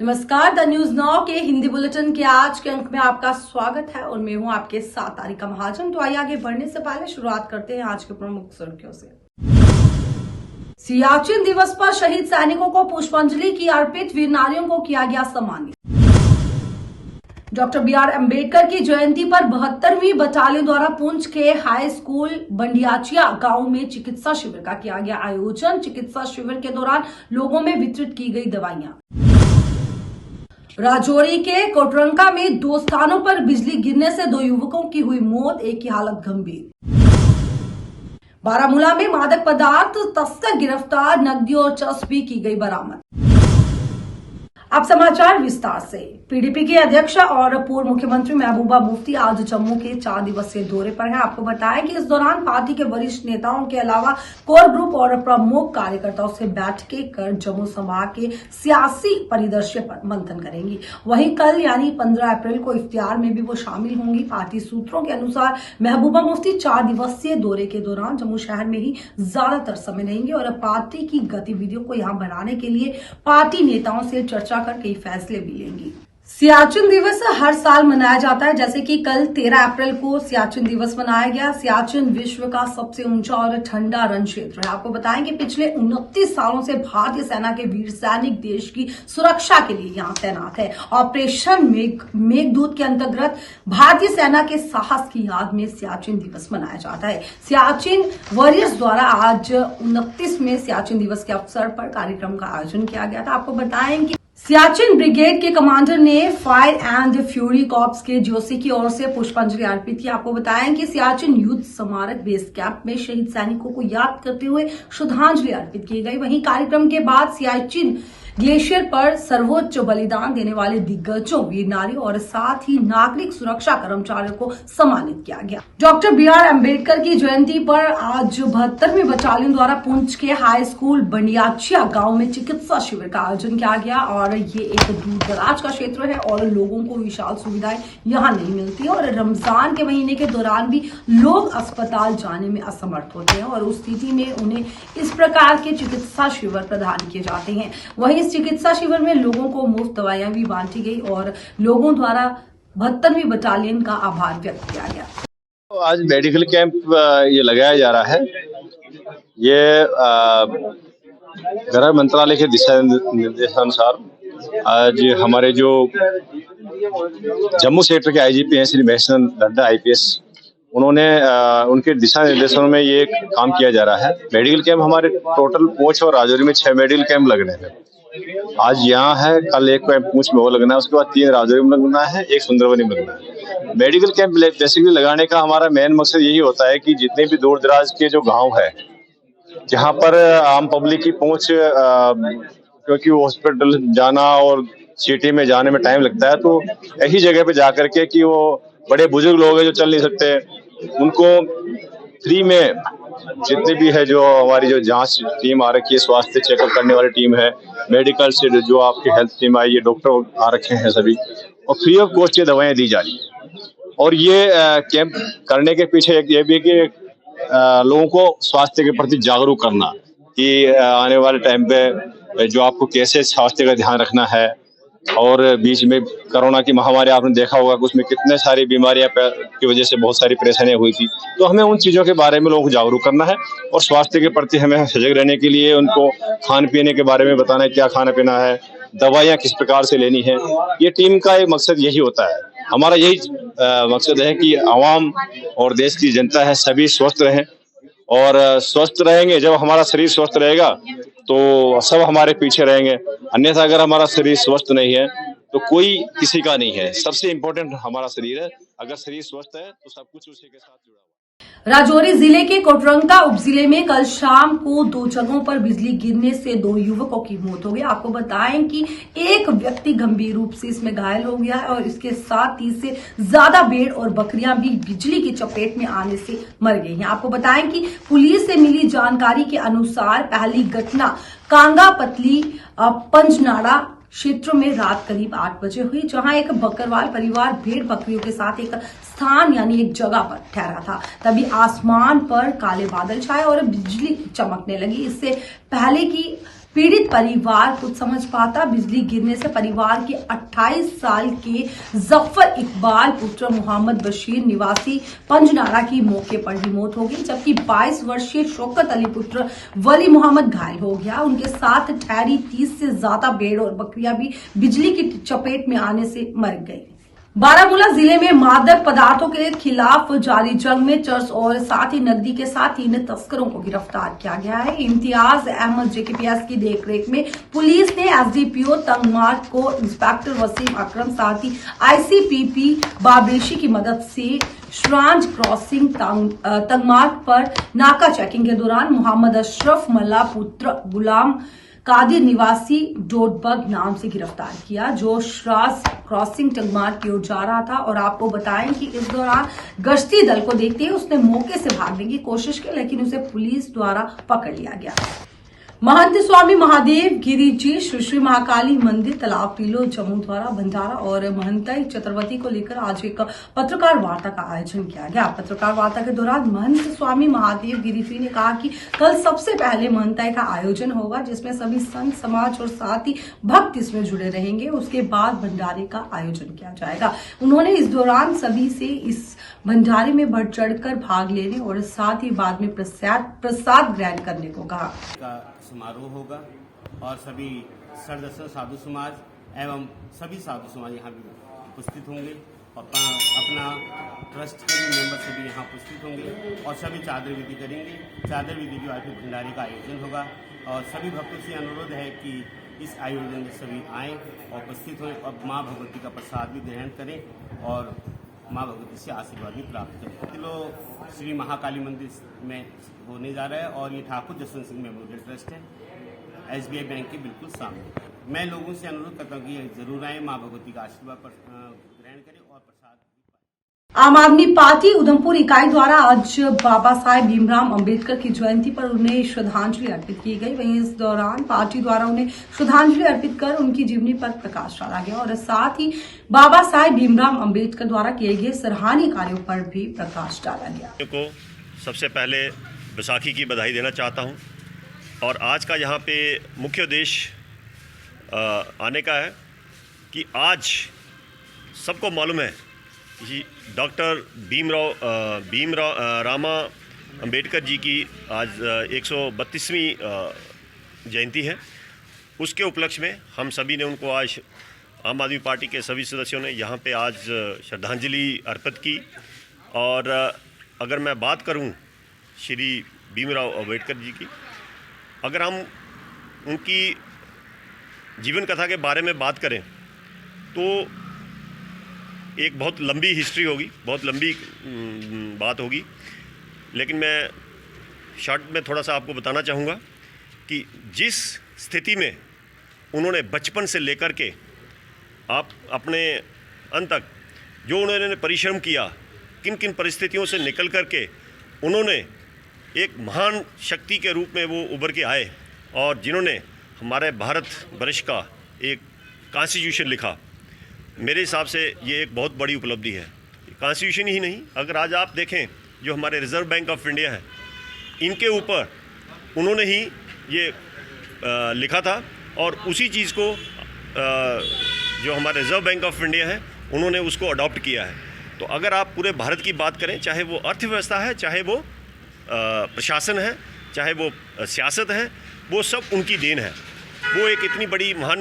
नमस्कार, the news now के Hindi bulletin के आज के अंक में आपका स्वागत है और मैं हूं आपके साथ तारिका महाजन। तो आइए आगे बढ़ने से पहले शुरुआत करते हैं आज के प्रमुख सुर्खियों से। सियाचिन दिवस पर शहीद सैनिकों को पुष्पांजलि की अर्पित, वीर नारियों को किया गया सम्मानित। डॉक्टर BR अम्बेडकर की जयंती पर 72वीं बटालियन द्वारा पुंछ के हाई स्कूल बंडियाचिया गांव में चिकित्सा शिविर का किया गया आयोजन। चिकित्सा शिविर के दौरान लोगों में वितरित की गई दवाइयां। राजौरी के कोटरंका में 2 स्थानों पर बिजली गिरने से 2 युवकों की हुई मौत, एक की हालत गंभीर। बारामूला में मादक पदार्थ तस्कर गिरफ्तार, नकदी और चर्स की गई बरामद। अब समाचार विस्तार से। PDP के अध्यक्ष और पूर्व मुख्यमंत्री महबूबा मुफ्ती आज जम्मू के 4 दिवसीय दौरे पर है। आपको बताएं कि इस दौरान पार्टी के वरिष्ठ नेताओं के अलावा कोर ग्रुप और प्रमुख कार्यकर्ताओं से बैठकें कर जम्मू संभाग के सियासी परिदृश्य पर मंथन करेंगी। वहीं कल यानी 15 अप्रैल को इफ्तियार में भी वो शामिल होंगी। पार्टी सूत्रों के अनुसार महबूबा मुफ्ती 4 दिवसीय दौरे के दौरान जम्मू शहर में ही ज्यादातर समय रहेंगे और पार्टी की गतिविधियों को यहां बढ़ाने के लिए पार्टी नेताओं से चर्चा कर कई फैसले भी लेंगी। सियाचिन दिवस हर साल मनाया जाता है, जैसे कि कल 13 अप्रैल को सियाचिन दिवस मनाया गया। सियाचिन विश्व का सबसे ऊंचा और ठंडा रण क्षेत्र है। आपको बताएं कि पिछले 29 सालों से भारतीय सेना के वीर सैनिक देश की सुरक्षा के लिए यहां तैनात है। ऑपरेशन मेघदूत के अंतर्गत भारतीय सेना के साहस की याद में सियाचिन दिवस मनाया जाता है। सियाचिन वॉरियर्स द्वारा आज 29 में सियाचिन दिवस के अवसर पर कार्यक्रम का आयोजन किया गया था। आपको बताएं कि सियाचिन ब्रिगेड के कमांडर ने फायर एंड फ्यूरी कॉर्प्स के जोशी की ओर से पुष्पांजलि अर्पित की। आपको बताएं कि सियाचिन युद्ध स्मारक बेस कैंप में शहीद सैनिकों को याद करते हुए श्रद्धांजलि अर्पित की गई। वहीं कार्यक्रम के बाद सियाचिन ग्लेशियर पर सर्वोच्च बलिदान देने वाले दिग्गजों, वीर नारियों और साथ ही नागरिक सुरक्षा कर्मचारियों को सम्मानित किया गया। डॉक्टर BR अम्बेडकर की जयंती पर आज 72वीं बटालियन द्वारा पुंछ के हाई स्कूल बंडियाचिया गांव में चिकित्सा शिविर का आयोजन किया गया और ये एक दूर दराज का क्षेत्र है और लोगों को विशाल सुविधाएं यहाँ नहीं मिलती और रमजान के महीने के दौरान भी लोग अस्पताल जाने में असमर्थ होते हैं और उस स्थिति में उन्हें इस प्रकार के चिकित्सा शिविर प्रदान किए जाते हैं। वहीं इस चिकित्सा शिविर में लोगों को मुफ्त दवाइयां भी बांटी गई और लोगों द्वारा 72वीं बटालियन का आभार व्यक्त किया गया। आज मेडिकल कैंप ये लगाया जा रहा है। ये गृह मंत्रालय के दिशा निर्देशानुसार आज हमारे जो जम्मू सेक्टर के IGP हैं श्री महेश नड्डा IPS, उन्होंने उनके दिशा निर्देशों में ये काम किया जा रहा है। मेडिकल कैंप हमारे टोटल पूंछ और राजौरी में 6 मेडिकल कैंप लगने हैं। आज यहाँ है, कल एक कैंप पूंछ में वो लगना है, उसके बाद 3 राजौरी में लगना है, 1 सुंदरबनी में लगना है। मेडिकल कैंप बेसिकली लगाने का हमारा मेन मकसद यही होता है कि जितने भी दूर दराज के जो गांव है जहाँ पर आम पब्लिक की पहुंच, क्योंकि हॉस्पिटल जाना और सिटी में जाने में टाइम लगता है, तो ऐसी जगह पे जाकर के कि वो बड़े बुजुर्ग लोग हैं जो चल नहीं सकते, उनको फ्री में जितने भी है जो हमारी जो जांच टीम आ रखी है, स्वास्थ्य चेकअप करने वाली टीम है, मेडिकल से जो आपकी हेल्थ टीम आई है, डॉक्टर आ रखे हैं सभी, और फ्री ऑफ कॉस्ट ये दवाएं दी जा रही है। और ये कैंप करने के पीछे एक ये भी कि लोगों को स्वास्थ्य के प्रति जागरूक करना कि आने वाले टाइम पे जो आपको कैसे स्वास्थ्य का ध्यान रखना है। और बीच में कोरोना की महामारी आपने देखा होगा कि उसमें कितने सारी बीमारियां की वजह से बहुत सारी परेशानियां हुई थी। तो हमें उन चीजों के बारे में लोगों को जागरूक करना है और स्वास्थ्य के प्रति हमें सजग रहने के लिए उनको खान पीने के बारे में बताना है, क्या खाना पीना है, दवाइयां किस प्रकार से लेनी है। ये टीम का एक मकसद यही होता है। हमारा यही मकसद है कि आवाम और देश की जनता है सभी स्वस्थ रहें, और स्वस्थ रहेंगे जब हमारा शरीर स्वस्थ रहेगा तो सब हमारे पीछे रहेंगे। अन्यथा अगर हमारा शरीर स्वस्थ नहीं है तो कोई किसी का नहीं है। सबसे इम्पोर्टेंट हमारा शरीर है। अगर शरीर स्वस्थ है तो सब कुछ उसी के साथ जुड़ा हुआ है। राजौरी जिले के कोटरंका उपजिले में कल शाम को 2 जगहों पर बिजली गिरने से 2 युवकों की मौत हो गई। आपको बताएं कि एक व्यक्ति गंभीर रूप से इसमें घायल हो गया है और इसके साथ 30 से ज्यादा भेड़ और बकरियां भी बिजली की चपेट में आने से मर गई हैं। आपको बताएं कि पुलिस से मिली जानकारी के अनुसार पहली घटना कांगा पतली पंजनाड़ा क्षेत्र में रात करीब 8 बजे हुई, जहां एक बकरवाल परिवार भेड़ बकरियों के साथ एक स्थान यानी एक जगह पर ठहरा था। तभी आसमान पर काले बादल छाए और बिजली चमकने लगी। इससे पहले कि पीड़ित परिवार कुछ समझ पाता। बिजली गिरने से परिवार के 28 साल के जफर इकबाल पुत्र मोहम्मद बशीर निवासी पंजनारा की मौके पर ही मौत हो गई, जबकि 22 वर्षीय शौकत अली पुत्र वली मोहम्मद घायल हो गया। उनके साथ ठहरी 30 से ज्यादा भेड़ और बकरियां भी बिजली की चपेट में आने से मर गई। बारामूला जिले में मादक पदार्थों के खिलाफ जारी जंग में चर्स और साथ ही नकदी के साथ 3 तस्करों को गिरफ्तार किया गया है। इम्तियाज अहमद जेकेपीएस की देखरेख में पुलिस ने एसडीपीओ तंगमार्ग को इंस्पेक्टर वसीम अकरम साथ ही आईसीपीपी बाबरेशी की मदद से श्रांज क्रॉसिंग तंगमार्ग पर नाका चेकिंग के दौरान मोहम्मद अशरफ मल्ला पुत्र गुलाम कादिर निवासी डोडबग नाम से गिरफ्तार किया, जो श्रास क्रॉसिंग टंगमार्ग की ओर जा रहा था। और आपको बताएं कि इस दौरान गश्ती दल को देखते ही उसने मौके से भागने की कोशिश की, लेकिन उसे पुलिस द्वारा पकड़ लिया गया। महंत स्वामी महादेव गिरी जी श्री श्री महाकाली मंदिर तालाब टीलो जम्मू द्वारा भंडारा और महंताई चतुर्वती को लेकर आज एक पत्रकार वार्ता का आयोजन किया गया। पत्रकार वार्ता के दौरान महंत स्वामी महादेव गिरी जी ने कहा कि कल सबसे पहले महंताई का आयोजन होगा, जिसमें सभी संत समाज और साथ ही भक्त इसमें जुड़े रहेंगे। उसके बाद भंडारे का आयोजन किया जाएगा। उन्होंने इस दौरान सभी से इस भंडारे में बढ़ चढ़कर भाग लेने और साथ ही बाद में प्रसाद ग्रहण करने को कहा। समारोह होगा और सभी सरदर्शन साधु समाज एवं सभी साधु समाज यहाँ भी उपस्थित होंगे और अपना ट्रस्ट के मेंबर से भी यहाँ उपस्थित होंगे और सभी चादर विधि करेंगे। चादर विधि के बाद भंडारे का आयोजन होगा और सभी भक्तों से अनुरोध है कि इस आयोजन में सभी आएँ और उपस्थित हों और माँ भगवती का प्रसाद भी ग्रहण करें और माँ भगवती से आशीर्वाद भी प्राप्त करें। किलो श्री महाकाली मंदिर में होने जा रहा है और ये ठाकुर जसवंत सिंह मेमोरियल ट्रस्ट है, एसबीआई बैंक के बिल्कुल सामने। मैं लोगों से अनुरोध करता हूँ कि जरूर आए, माँ भगवती का आशीर्वाद ग्रहण करें और प्रसाद। आम आदमी पार्टी उधमपुर इकाई द्वारा आज बाबा साहेब भीमराव अंबेडकर की जयंती पर उन्हें श्रद्धांजलि अर्पित की गई। वहीं इस दौरान पार्टी द्वारा उन्हें श्रद्धांजलि अर्पित कर उनकी जीवनी पर प्रकाश डाला गया और साथ ही बाबा साहेब भीमराव अंबेडकर द्वारा किए गए सराहनीय कार्यों पर भी प्रकाश डाला गया। को सबसे पहले बैसाखी की बधाई देना चाहता हूं और आज का यहाँ पे मुख्य उद्देश्य आने का है कि आज सबको मालूम है कि डॉक्टर भीमराव रामा अंबेडकर जी की आज 132वीं जयंती है। उसके उपलक्ष्य में हम सभी ने उनको आज आम आदमी पार्टी के सभी सदस्यों ने यहाँ पे आज श्रद्धांजलि अर्पित की। और अगर मैं बात करूँ श्री भीमराव अंबेडकर जी की, अगर हम उनकी जीवन कथा के बारे में बात करें तो एक बहुत लंबी हिस्ट्री होगी, बहुत लंबी बात होगी, लेकिन मैं शॉर्ट में थोड़ा सा आपको बताना चाहूँगा कि जिस स्थिति में उन्होंने बचपन से लेकर के आप अपने अंत तक जो उन्होंने परिश्रम किया, किन किन परिस्थितियों से निकल कर के उन्होंने एक महान शक्ति के रूप में वो उभर के आए और जिन्होंने हमारे भारत वर्ष का एक कॉन्स्टिट्यूशन लिखा। मेरे हिसाब से ये एक बहुत बड़ी उपलब्धि है। कॉन्स्टिट्यूशन ही नहीं, अगर आज आप देखें जो हमारे रिज़र्व बैंक ऑफ इंडिया है, इनके ऊपर उन्होंने ही ये लिखा था और उसी चीज़ को जो हमारे रिज़र्व बैंक ऑफ इंडिया है उन्होंने उसको अडॉप्ट किया है। तो अगर आप पूरे भारत की बात करें, चाहे वो अर्थव्यवस्था है, चाहे वो प्रशासन है, चाहे वो सियासत है, वो सब उनकी देन है। वो एक इतनी बड़ी महान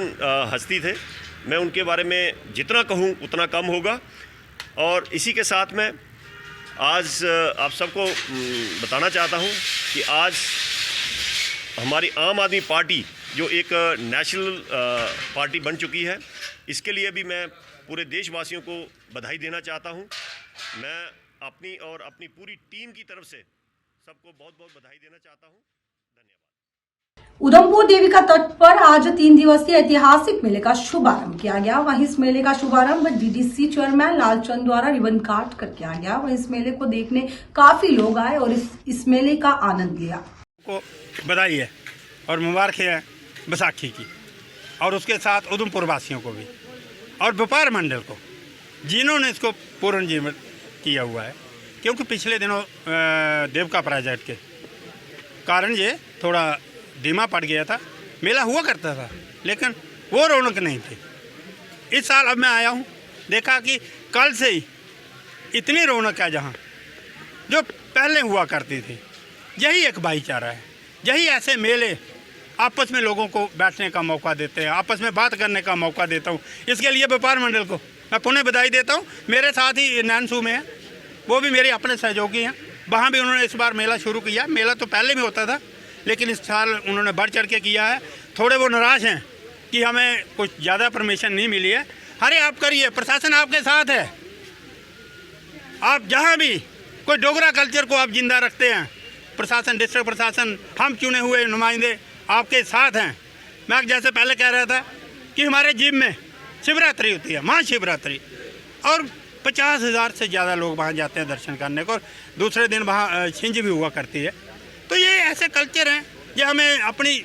हस्ती थे। मैं उनके बारे में जितना कहूँ उतना कम होगा। और इसी के साथ में आज आप सबको बताना चाहता हूँ कि आज हमारी आम आदमी पार्टी जो एक नेशनल पार्टी बन चुकी है, इसके लिए भी मैं पूरे देशवासियों को बधाई देना चाहता हूँ। मैं अपनी और अपनी पूरी टीम की तरफ से सबको बहुत बहुत बधाई देना चाहता हूँ। धन्यवाद। उधमपुर देविका तट पर आज 3 दिवसीय ऐतिहासिक मेले का शुभारंभ किया गया। वहीं इस मेले का शुभारंभ डीडीसी चेयरमैन लालचंद द्वारा रिबन काट कर किया गया। वहीं इस मेले को देखने काफी लोग आए और इस मेले का आनंद लिया। को बधाई है और मुबारक है बैसाखी की, और उसके साथ उधमपुर वासियों को भी और व्यापार मंडल को, जिन्होंने इसको पूर्ण जीवन किया हुआ है। क्योंकि पिछले दिनों देवका प्रोजेक्ट के कारण ये थोड़ा धीमा पड़ गया था, मेला हुआ करता था, लेकिन वो रौनक नहीं थी। इस साल अब मैं आया हूँ, देखा कि कल से ही इतनी रौनक है जहाँ जो पहले हुआ करती थी। यही एक भाईचारा है, यही ऐसे मेले आपस में लोगों को बैठने का मौका देते हैं, आपस में बात करने का मौका देता हूँ। इसके लिए व्यापार मंडल को मैं पुनः बधाई देता हूँ। मेरे साथ ही नैनसू में है, वो भी मेरे अपने सहयोगी हैं, वहाँ भी उन्होंने इस बार मेला शुरू किया। मेला तो पहले भी होता था, लेकिन इस साल उन्होंने बढ़ चढ़ के किया है। थोड़े वो नाराज़ हैं कि हमें कुछ ज़्यादा परमिशन नहीं मिली है। अरे आप करिए, प्रशासन आपके साथ है। आप जहाँ भी कोई डोगरा कल्चर को आप जिंदा रखते हैं, प्रशासन, डिस्ट्रिक्ट प्रशासन, हम चुने हुए नुमाइंदे आपके साथ हैं। मैं जैसे पहले कह रहा था कि हमारे जिम में शिवरात्रि होती है, महाशिवरात्रि, और 50,000 से ज़्यादा लोग वहाँ जाते हैं दर्शन करने को, और दूसरे दिन वहाँ छिंज भी हुआ करती है। तो ये ऐसे कल्चर हैं जो हमें अपनी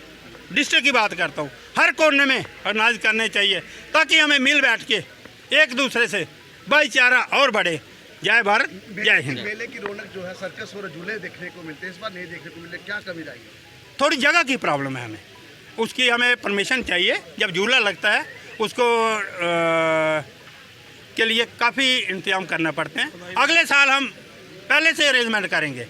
डिस्ट्रिक्ट की बात करता हूँ, हर कोने में ऑर्गेनाइज करने चाहिए, ताकि हमें मिल बैठ के एक दूसरे से भाईचारा और बढ़े। जय भारत, जय हिंद। मेले की रौनक जो है, सर्कस और झूले देखने को मिलते हैं, इस बार नहीं देखने को मिले, क्या कमी रही? थोड़ी जगह की प्रॉब्लम है हमें, उसकी हमें परमिशन चाहिए। जब झूला लगता है उसको के लिए काफ़ी इंतजाम करना पड़ते हैं। अगले साल हम पहले से अरेंजमेंट करेंगे।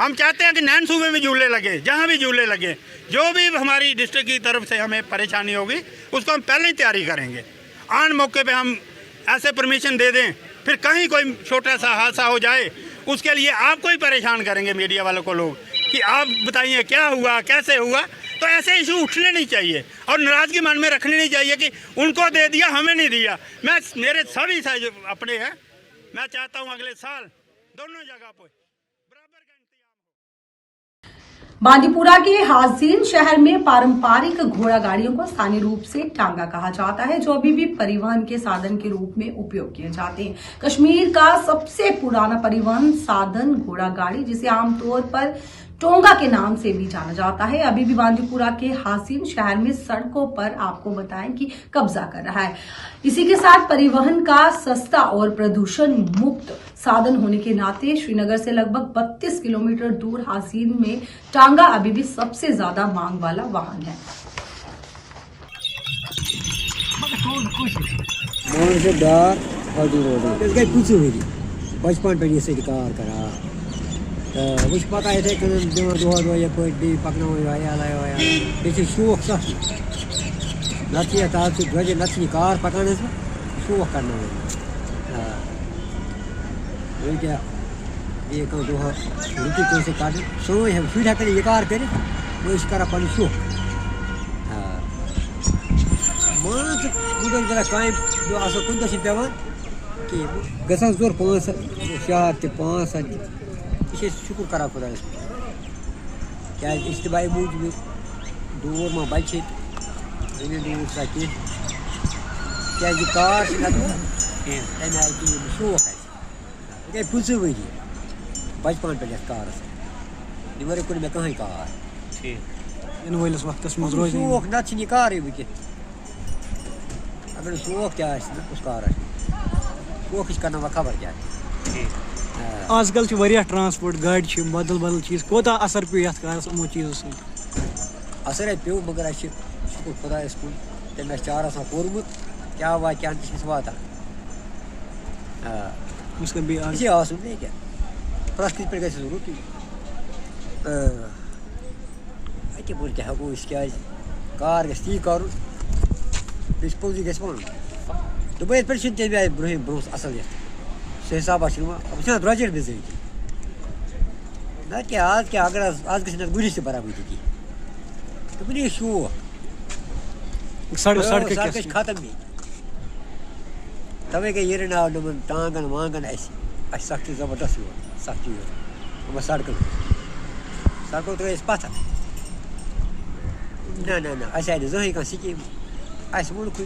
हम चाहते हैं कि नैन सूबे में झूले लगे, जहाँ भी झूले लगे, जो भी हमारी डिस्ट्रिक्ट की तरफ से हमें परेशानी होगी उसको हम पहले ही तैयारी करेंगे। आन मौके पे हम ऐसे परमिशन दे दें, फिर कहीं कोई छोटा सा हादसा हो जाए उसके लिए आपको ही परेशान करेंगे मीडिया वालों को लोग कि आप बताइए क्या हुआ, कैसे हुआ। तो ऐसे इशू उठने नहीं चाहिए और नाराज़गी मन में रखनी नहीं चाहिए कि उनको दे दिया, हमें नहीं दिया। मैं मेरे सभी अपने हैं, मैं चाहता हूँ अगले साल दोनों जगह पर बराबर का इंतजाम हो। बांदीपुरा के हाजीन शहर में पारंपरिक घोड़ा गाड़ियों को स्थानीय रूप से टांगा कहा जाता है, जो अभी भी परिवहन के साधन के रूप में उपयोग किए जाते हैं। कश्मीर का सबसे पुराना परिवहन साधन घोड़ा गाड़ी, जिसे आमतौर पर टोंगा के नाम से भी जाना जाता है, अभी भी बांदीपुरा के हासीन शहर में सड़कों पर आपको बताएं कि कब्जा कर रहा है। इसी के साथ परिवहन का सस्ता और प्रदूषण मुक्त साधन होने के नाते श्रीनगर से लगभग 32 किलोमीटर दूर हासीन में टांगा अभी भी सबसे ज्यादा मांग वाला वाहन है। बचपन पे ये कार करा वो पका थे दो ये कोई भी पकना ये शौक सा नची ध्वज नची कार पकाने से शौक करना क्या ये दो रुकी कैसे काटे सो सुविधा करे ये कार करे वो इस करा पड़ी शौक मान जरा कहीं जो असो कुछ पेवान कि गसा जोर 5 4 5 ये शुक्र करा खुदा क्या इज्तमाही मूजूब दूर में बचे दूर सके क्या कार शौक है पुज वही बचपन पे कार निवर कुछ में कहीं कार इन वोलस वक्त शौक ना कार वह अगर शौक क्या उस कार शौक करना खबर क्या आजकल ट्रांसपोर्ट गाड़ी बदल बदल चीज कोता असर पे यमो चीजों से असर पे मगर शुक्र खुदा कुन तमें 4 कोर्मुत क्या वाक्य वाता क्या प्रस्कृत पे गो रुटी अत बोल क्या हेको क्या कार ती कर पोजी ग दुबई पे ब्रो असल सो हिसाब अब द्रजर बिजली ना क्या आज क्या अगर आज गई गुरी से बराबरी की तो ये शौक सड़क खत्म नहीं तवे के ये ना टांगन वांगन सख्ती जबरदस्त सख्ती सड़कों तो पथ ना अस जहें कह स्कीम मुल्क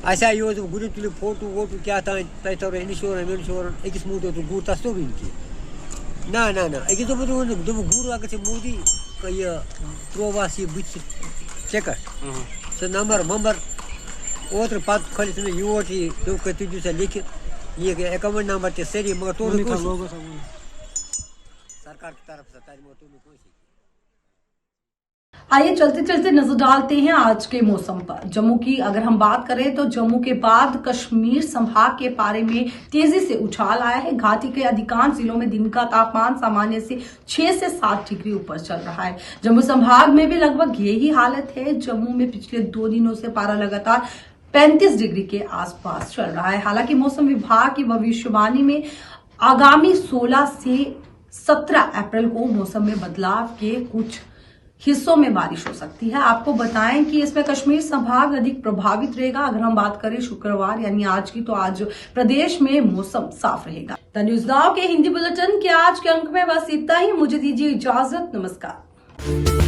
ऐसा ये गुरु तुल फोटो वोटो क्या तौर इंश्योरेंस विंश्योरेंस अकिस मूद गुर तस तो ना अकिस गुर अगर मोदी यह त्रोवास यह बुत टिकट सो नंबर ओत्र पत् खोल योट यह तुझ सा लिखित ये अकाउंट नंबर ते सारी मगर तो सरकार की तरफ से आइए चलते चलते नजर डालते हैं आज के मौसम पर। जम्मू की अगर हम बात करें तो जम्मू के बाद कश्मीर संभाग के पारे में तेजी से उछाल आया है। घाटी के अधिकांश जिलों में दिन का तापमान सामान्य से 6 से 7 डिग्री ऊपर चल रहा है। जम्मू संभाग में भी लगभग यही हालत है। जम्मू में पिछले 2 दिनों से पारा लगातार 35 डिग्री के आसपास चल रहा है। हालांकि मौसम विभाग की भविष्यवाणी में आगामी 16 से 17 अप्रैल को मौसम में बदलाव के कुछ हिस्सों में बारिश हो सकती है। आपको बताएं कि इसमें कश्मीर संभाग अधिक प्रभावित रहेगा। अगर हम बात करें शुक्रवार यानी आज की, तो आज प्रदेश में मौसम साफ रहेगा। द न्यूज नाउ के हिंदी बुलेटिन के आज के अंक में बस इतना ही। मुझे दीजिए इजाजत। नमस्कार।